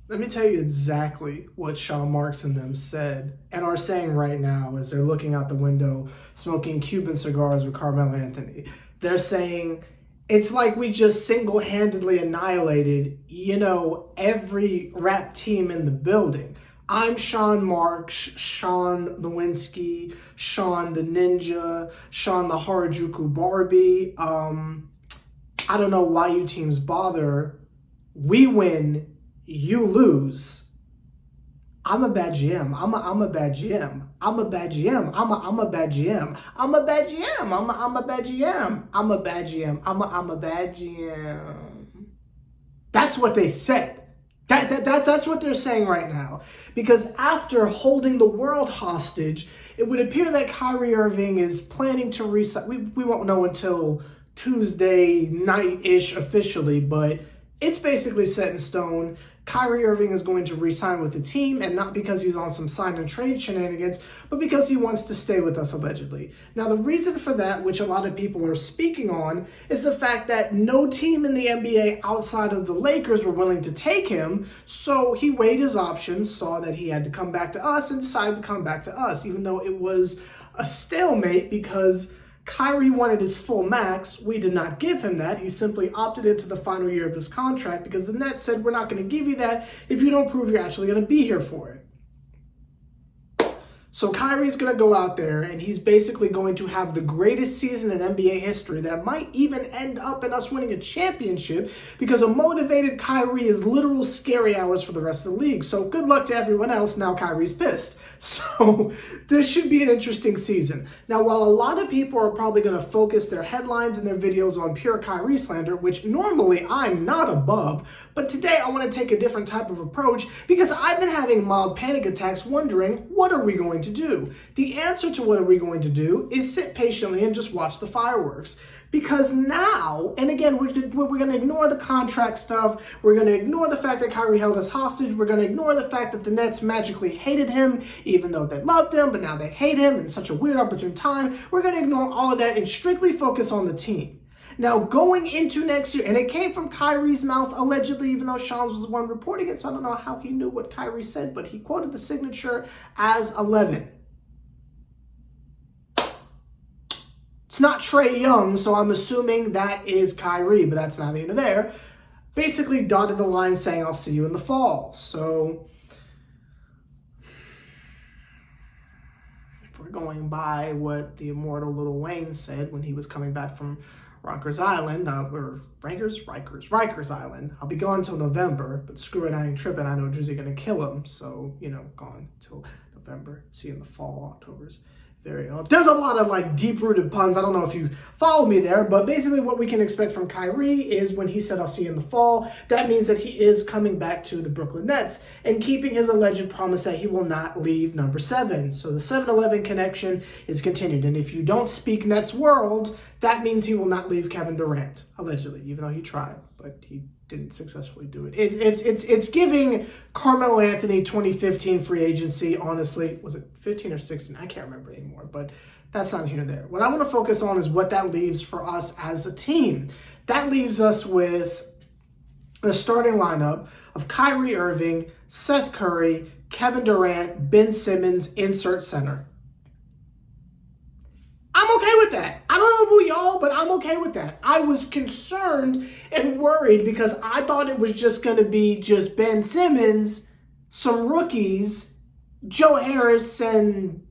Let me tell you exactly what Sean Marks and them said and are saying right now as they're looking out the window, smoking Cuban cigars with Carmelo Anthony. They're saying it's like we just single-handedly annihilated, every rap team in the building. I'm Sean Marks, Sean Lewinsky, Sean the Ninja, Sean the Harajuku Barbie. I don't know why you teams bother. We win, you lose. I'm a bad GM. I'm a bad GM. I'm a bad GM. I'm a bad GM. I'm a bad GM. I'm a bad GM. I'm a bad GM. I'm a bad GM. That's what they said. That's what they're saying right now. Because after holding the world hostage, it would appear that Kyrie Irving is planning to resign. We won't know until Tuesday night-ish officially, but it's basically set in stone. Kyrie Irving is going to re-sign with the team, and not because he's on some sign and trade shenanigans, but because he wants to stay with us, allegedly. Now, the reason for that, which a lot of people are speaking on, is the fact that no team in the NBA outside of the Lakers were willing to take him, so he weighed his options, saw that he had to come back to us, and decided to come back to us, even though it was a stalemate because Kyrie wanted his full max. We did not give him that. He simply opted into the final year of his contract because the Nets said, we're not going to give you that if you don't prove you're actually going to be here for it. So Kyrie's going to go out there and he's basically going to have the greatest season in NBA history that might even end up in us winning a championship because a motivated Kyrie is literal scary hours for the rest of the league. So good luck to everyone else. Now Kyrie's pissed. So this should be an interesting season. Now, while a lot of people are probably going to focus their headlines and their videos on pure Kyrie slander, which normally I'm not above, but today I want to take a different type of approach because I've been having mild panic attacks wondering, what are we going to do? The answer to what are we going to do is sit patiently and just watch the fireworks. Because now, and again, we're going to ignore the contract stuff. We're going to ignore the fact that Kyrie held us hostage. We're going to ignore the fact that the Nets magically hated him, even though they loved him, but now they hate him in such a weird, opportune time. We're going to ignore all of that and strictly focus on the team. Now, going into next year, and it came from Kyrie's mouth, allegedly, even though Sean was the one reporting it, so I don't know how he knew what Kyrie said, but he quoted the signature as 11. It's not Trae Young, so I'm assuming that is Kyrie, but that's not either there. Basically dotted the line saying, I'll see you in the fall. So if we're going by what the immortal Lil Wayne said when he was coming back from Rikers Island, or Rikers Island, I'll be gone till November, but screw it, I ain't tripping. I know Drizzy gonna kill him, so, gone till November. See you in the fall, October's. There's a lot of deep-rooted puns. I don't know if you follow me there, but basically what we can expect from Kyrie is when he said, I'll see you in the fall, that means that he is coming back to the Brooklyn Nets and keeping his alleged promise that he will not leave number 7. So the 7-11 connection is continued. And if you don't speak Nets world, that means he will not leave Kevin Durant, allegedly, even though he tried, but he didn't successfully do it. It's giving Carmelo Anthony 2015 free agency, honestly. Was it 15 or 16? I can't remember anymore, but that's not here or there. What I want to focus on is what that leaves for us as a team. That leaves us with the starting lineup of Kyrie Irving, Seth Curry, Kevin Durant, Ben Simmons, insert center. I'm okay with that. I don't know about y'all, but I'm okay with that. I was concerned and worried because I thought it was just going to be just Ben Simmons, some rookies, Joe Harris, and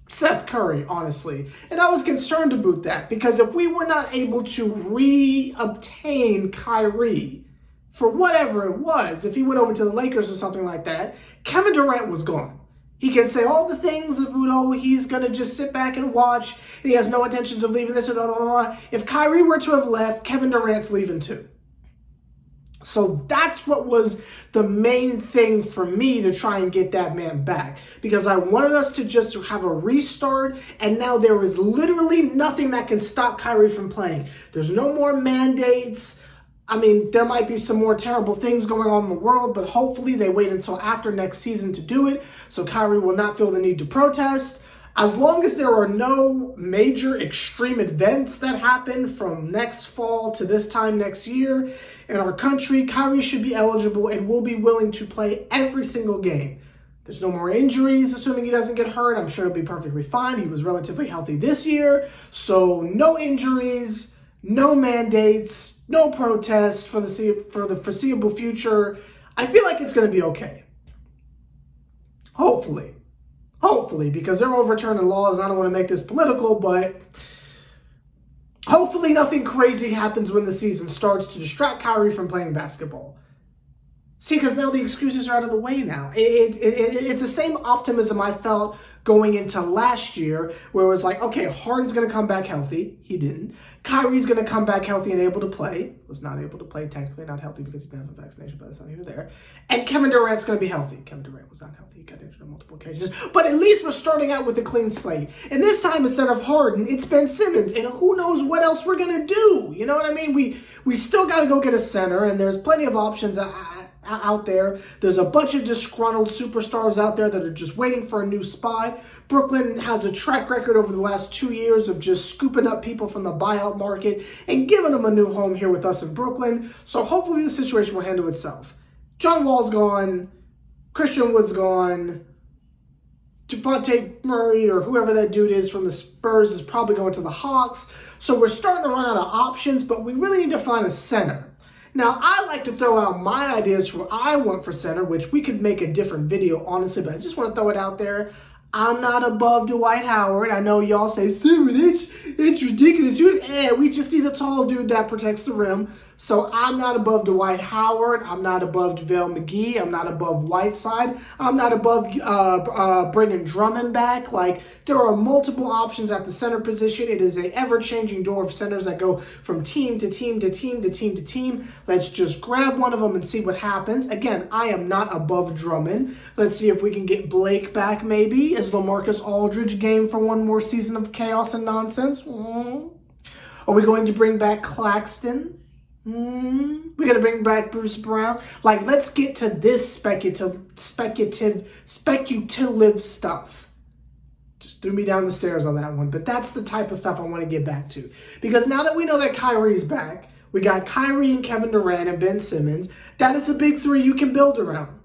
Seth Curry, honestly. And I was concerned about that because if we were not able to re-obtain Kyrie for whatever it was, if he went over to the Lakers or something like that, Kevin Durant was gone. He can say all the things of, he's going to just sit back and watch, and he has no intentions of leaving this, or blah, blah, blah. If Kyrie were to have left, Kevin Durant's leaving too. So that's what was the main thing for me to try and get that man back. Because I wanted us to just have a restart, and now there is literally nothing that can stop Kyrie from playing. There's no more mandates. I mean, there might be some more terrible things going on in the world, but hopefully they wait until after next season to do it, so Kyrie will not feel the need to protest. As long as there are no major extreme events that happen from next fall to this time next year in our country, Kyrie should be eligible and will be willing to play every single game. There's no more injuries, assuming he doesn't get hurt. I'm sure he'll be perfectly fine. He was relatively healthy this year. So no injuries, no mandates, no protests for the foreseeable future. I feel like it's going to be okay. Hopefully, because they're overturning laws. I don't want to make this political, but hopefully nothing crazy happens when the season starts to distract Kyrie from playing basketball. See, because now the excuses are out of the way now. It's the same optimism I felt going into last year, where it was like, okay, Harden's going to come back healthy. He didn't. Kyrie's going to come back healthy and able to play. Was not able to play, technically not healthy because he didn't have a vaccination, but that's not even there. And Kevin Durant's going to be healthy. Kevin Durant was not healthy. He got injured on multiple occasions. But at least we're starting out with a clean slate. And this time, instead of Harden, it's Ben Simmons. And who knows what else we're going to do? You know what I mean? We still got to go get a center, and there's plenty of options out there. There's a bunch of disgruntled superstars out there that are just waiting for a new spot. Brooklyn has a track record over the last 2 years of just scooping up people from the buyout market and giving them a new home here with us in Brooklyn. So hopefully the situation will handle itself. John Wall's gone. Christian Wood's gone. Devontae Murray or whoever that dude is from the Spurs is probably going to the Hawks. So we're starting to run out of options, but we really need to find a center. Now, I like to throw out my ideas for what I want for center, which we could make a different video, honestly, but I just want to throw it out there. I'm not above Dwight Howard. I know y'all say, it's ridiculous. We just need a tall dude that protects the rim. So I'm not above Dwight Howard. I'm not above JaVale McGee. I'm not above Whiteside. I'm not above bringing Drummond back. Like, there are multiple options at the center position. It is an ever-changing door of centers that go from team to team to team to team to team. Let's just grab one of them and see what happens. Again, I am not above Drummond. Let's see if we can get Blake back, maybe. Is LaMarcus Aldridge game for one more season of chaos and nonsense? Are we going to bring back Claxton? We're going to bring back Bruce Brown. Like, let's get to this speculative stuff. Just threw me down the stairs on that one. But that's the type of stuff I want to get back to. Because now that we know that Kyrie's back, we got Kyrie and Kevin Durant and Ben Simmons. That is a big three you can build around.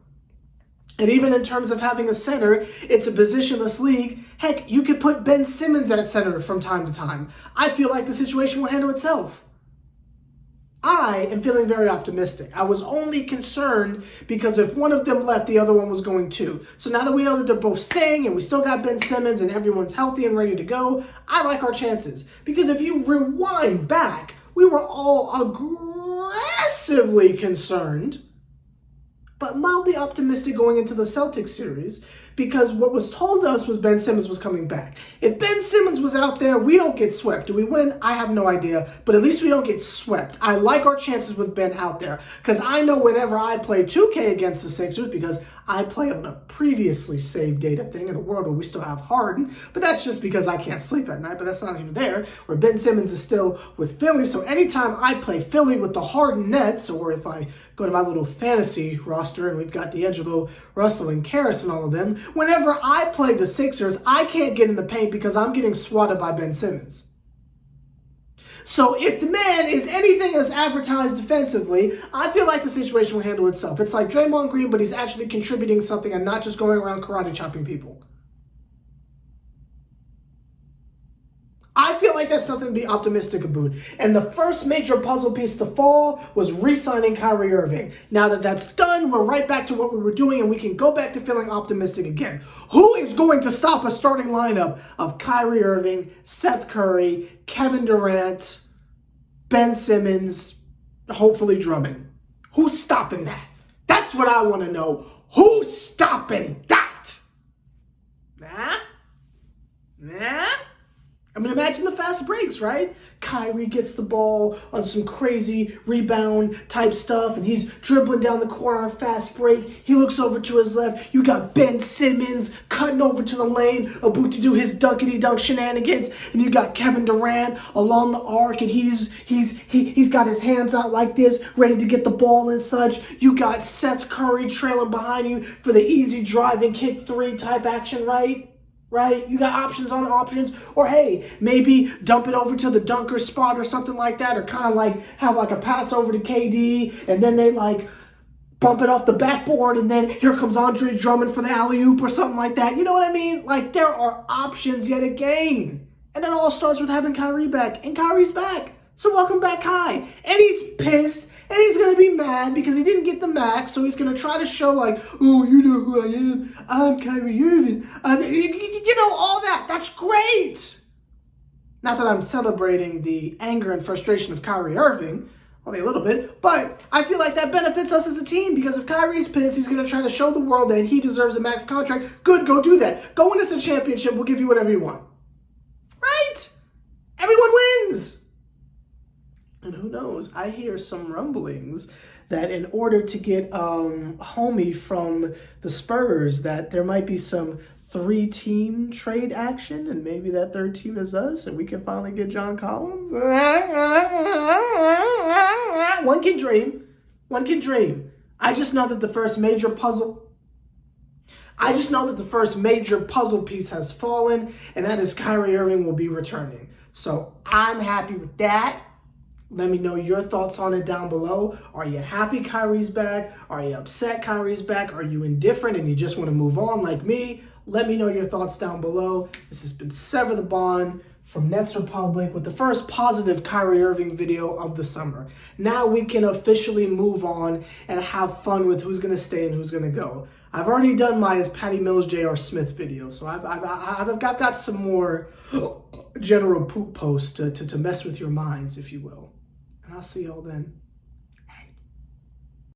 And even in terms of having a center, it's a positionless league. Heck, you could put Ben Simmons at center from time to time. I feel like the situation will handle itself. I am feeling very optimistic. I was only concerned because if one of them left, the other one was going too. So now that we know that they're both staying and we still got Ben Simmons and everyone's healthy and ready to go, I like our chances. Because if you rewind back, we were all aggressively concerned, but mildly optimistic going into the Celtics series, because what was told to us was Ben Simmons was coming back. If Ben Simmons was out there, we don't get swept. Do we win? I have no idea, but at least we don't get swept. I like our chances with Ben out there, because I know whenever I play 2K against the Sixers, because I play on a previously saved data thing in a world where we still have Harden, but that's just because I can't sleep at night, but that's not even there, where Ben Simmons is still with Philly. So anytime I play Philly with the Harden Nets, or if I go to my little fantasy roster and we've got D'Angelo Russell and Karras and all of them, whenever I play the Sixers, I can't get in the paint because I'm getting swatted by Ben Simmons. So if the man is anything as advertised defensively, I feel like the situation will handle itself. It's like Draymond Green, but he's actually contributing something and not just going around karate chopping people. I feel like that's something to be optimistic about. And the first major puzzle piece to fall was re-signing Kyrie Irving. Now that that's done, we're right back to what we were doing and we can go back to feeling optimistic again. Who is going to stop a starting lineup of Kyrie Irving, Seth Curry, Kevin Durant, Ben Simmons, hopefully Drummond? Who's stopping that? That's what I want to know. Who's stopping that? Nah? I mean, imagine the fast breaks, right? Kyrie gets the ball on some crazy rebound type stuff, and he's dribbling down the corner on a fast break. He looks over to his left. You got Ben Simmons cutting over to the lane, about to do his dunkity-dunk shenanigans, and you got Kevin Durant along the arc, and he's got his hands out like this, ready to get the ball and such. You got Seth Curry trailing behind you for the easy drive and kick three type action, right? right? You got options on options. Or hey, maybe dump it over to the dunker spot or something like that, or kind of like have like a pass over to KD, and then they like bump it off the backboard, and then here comes Andre Drummond for the alley-oop or something like that. You know what I mean? Like, there are options yet again. And it all starts with having Kyrie back, and Kyrie's back. So welcome back, Kai. And he's pissed, and he's going to be mad because he didn't get the max, so he's going to try to show like, oh, you know who I am. I'm Kyrie Irving. You know, all that. That's great. Not that I'm celebrating the anger and frustration of Kyrie Irving, only a little bit, but I feel like that benefits us as a team because if Kyrie's pissed, he's going to try to show the world that he deserves a max contract. Good, go do that. Go win us a championship. We'll give you whatever you want. Right? Everyone wins. And who knows? I hear some rumblings that in order to get homie from the Spurs, that there might be some 3-team trade action, and maybe that third team is us, and we can finally get John Collins. One can dream. One can dream. I just know that the first major puzzle piece has fallen, and that is Kyrie Irving will be returning. So I'm happy with that. Let me know your thoughts on it down below. Are you happy Kyrie's back? Are you upset Kyrie's back? Are you indifferent and you just want to move on like me? Let me know your thoughts down below. This has been Sever the Bond from Nets Republic with the first positive Kyrie Irving video of the summer. Now we can officially move on and have fun with who's going to stay and who's going to go. I've already done my Patty Mills, J.R. Smith video, so I've got some more general poop posts to mess with your minds, if you will. And I'll see y'all then.